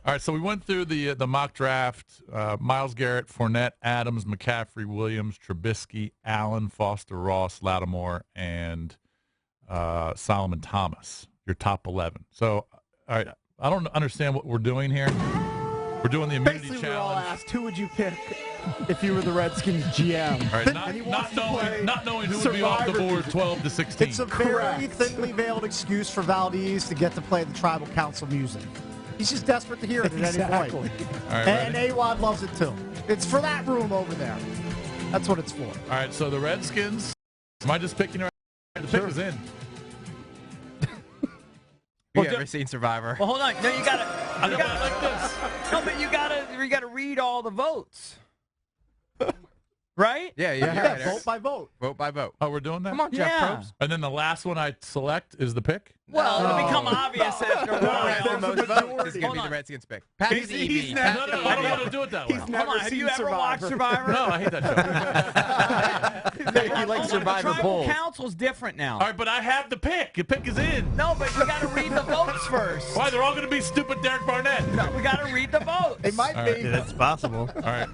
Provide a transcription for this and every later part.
All right, so we went through the mock draft. Myles Garrett, Fournette, Adams, McCaffrey, Williams, Trubisky, Allen, Foster, Ross, Lattimore, and Solomon Thomas, your top 11. So, all right, I don't understand what we're doing here. We're doing the immunity Basically, challenge. we all asked, who would you pick if you were the Redskins GM? All right, not knowing who would be off the board 12 to 16. It's a very thinly veiled excuse for Valdez to get to play the Tribal Council music. He's just desperate to hear it at any point. All right, and AWOD loves it too. It's for that room over there. That's what it's for. All right, so the Redskins, am I just picking? The pick is in. You ever seen Survivor? Well, hold on. No, you gotta like this. No, but you gotta read all the votes. Right? Yeah, Yeah, right, vote by vote. Vote by vote. Oh, we're doing that? Come on, Jeff Yeah. Probst. And then the last one I select is the pick? Well, it'll become obvious after a Whoever has the while. most votes is going to Hold be the on. Redskins pick. Pat He's Eby. never- No, I don't want to do it that way. He's Hold never on, have seen you ever watched Survivor? No, I hate that show. You like Survivor Tribal polls. Council's different now. All right, but I have the pick. The pick is in. No, but we gotta read the votes first. Why? They're all going to be stupid Derek Barnett. No, we gotta read the votes. It might All be. right. That's possible. All right.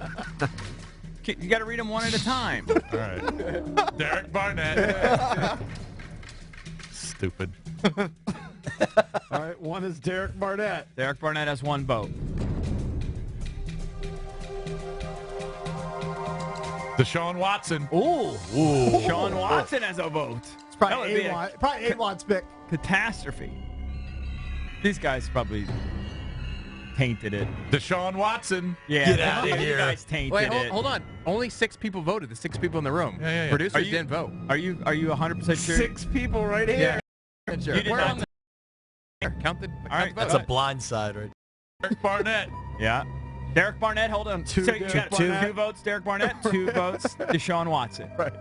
You gotta read them one at a time. All right. Derek Barnett. Stupid. All right, one is Derek Barnett. Derek Barnett has one vote. Deshaun Watson. Ooh. Sean Watson has a vote. It's That would be a probably AWOD's pick. catastrophe. These guys probably tainted it. Deshaun Watson. Yeah, Get out of you here. guys tainted Wait, it. hold on. Only 6 people voted. The 6 people in the room. Yeah. Producers Are you- didn't vote. Are you 100% sure? 6 people right here. Yeah. Sure. You did We're not- on the count the right, votes. That's a blind side, right? Derek Barnett. Yeah. Derek Barnett, hold on. Two So you got Barnett. two votes, Derek Barnett. 2 votes, Deshaun Watson. Right.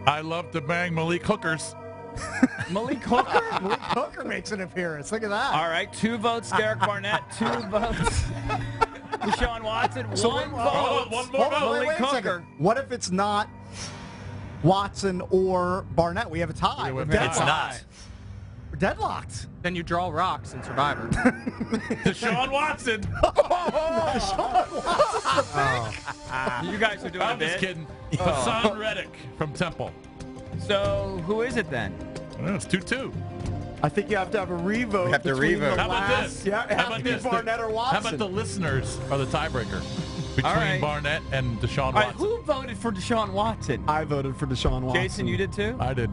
I love to bang Malik Hookers. Malik Hooker? Malik Hooker makes an appearance. Look at that. All right, 2 votes, Derek Barnett. 2 votes, Deshaun Watson. So one wait, vote, one more Hold on, vote. wait Malik a Hooker. second. What if it's not Watson or Barnett? We have a tie. Yeah, we We're have a It's tie. not. We're deadlocked. Then you draw rocks in Survivor. Deshaun Watson. You guys are doing a I'm just bit. kidding. Hassan Reddick from Temple. So who is it then? It's 2-2. I think you have to have a revote. We have to between revote. the How about last- this? Yeah, it How has about to be this? Barnett or Watson. How about the listeners are the tiebreaker between All right. Barnett and Deshaun All right, Watson? who voted for Deshaun Watson? I voted for Deshaun Watson. Jason, you did too? I did.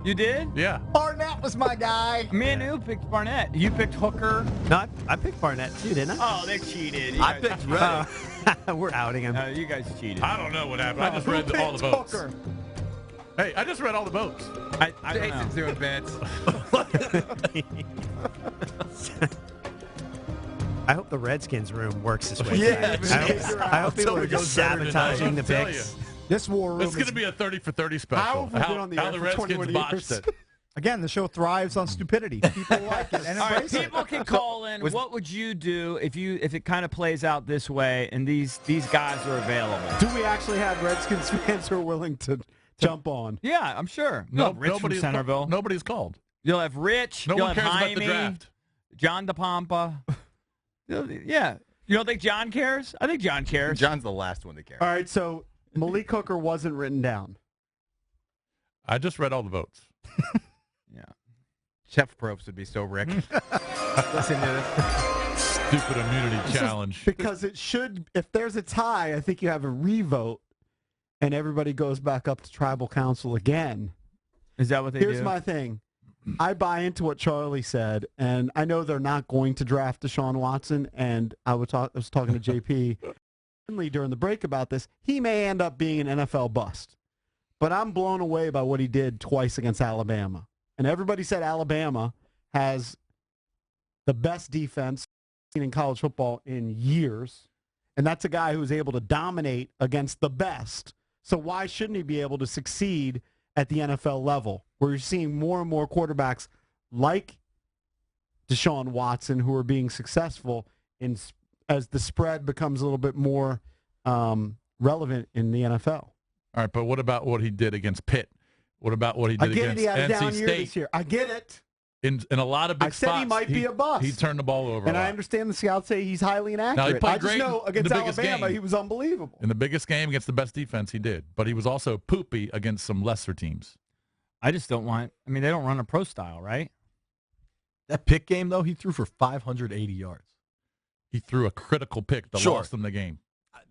You did? Yeah. Barnett was my guy. Me and you picked Barnett. You picked Hooker. No, I picked Barnett too, didn't I? Oh, they cheated. You I guys- picked Reddick. We're outing him. You guys cheated. I don't know what happened. I just Who read all the picked votes. Hooker? Hey, I just read all the votes. I don't know. Jason's doing bits. I hope the Redskins room works this way. Yeah, I hope people are just sabotaging the Tell picks. This war room It's going is, to be a 30 for 30 special. How have we been on the air the for Redskins 21 botched years? it. again, the show thrives on stupidity. People like it and All right, embrace it. people can call in. What would you do if it kind of plays out this way and these guys are available? Do we actually have Redskins fans who are willing to jump on? Yeah, I'm sure. You'll have Rich from Centerville. Nobody's called. You'll have Rich. No You'll one have cares Jaime, about the draft. John DePompa. Yeah. You don't think John cares? I think John cares. John's the last one to care. All right, so Malik Hooker wasn't written down. I just read all the votes. Yeah. Jeff Probst would be so Rick. Listen to this. Stupid immunity challenge. Because it should, if there's a tie, I think you have a revote, and everybody goes back up to tribal council again. Is that what they do? Here's my thing. I buy into what Charlie said, and I know they're not going to draft Deshaun Watson, and I was talking to JP during the break about this. He may end up being an NFL bust, but I'm blown away by what he did twice against Alabama. And everybody said Alabama has the best defense in college football in years, and that's a guy who's able to dominate against the best. So why shouldn't he be able to succeed at the NFL level, where you're seeing more and more quarterbacks like Deshaun Watson who are being successful as the spread becomes a little bit more relevant in the NFL? All right, but what about what he did against Pitt? What about what he I did get it. against He had a down NC year State? this year. I get it. In a lot of big I said spots, he might be a bust. He turned the ball over. And a lot. I understand the scouts say he's highly inaccurate. Now, he played I just great know in against the biggest Alabama, game. he was unbelievable. In the biggest game against the best defense, he did. But he was also poopy against some lesser teams. I just don't want. I mean, they don't run a pro style, right? That pick game, though, he threw for 580 yards. He threw a critical pick that lost them the game.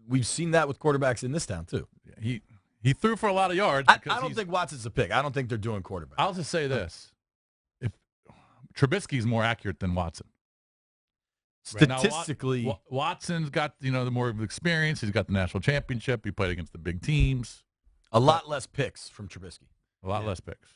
We've seen that with quarterbacks in this town, too. He threw for a lot of yards. I don't think Watson's a pick. I don't think they're doing quarterback. I'll just say this. If Trubisky's more accurate than Watson. Statistically, now, Watson's got the more experience. He's got the national championship. He played against the big teams. A lot less picks from Trubisky. A lot less picks.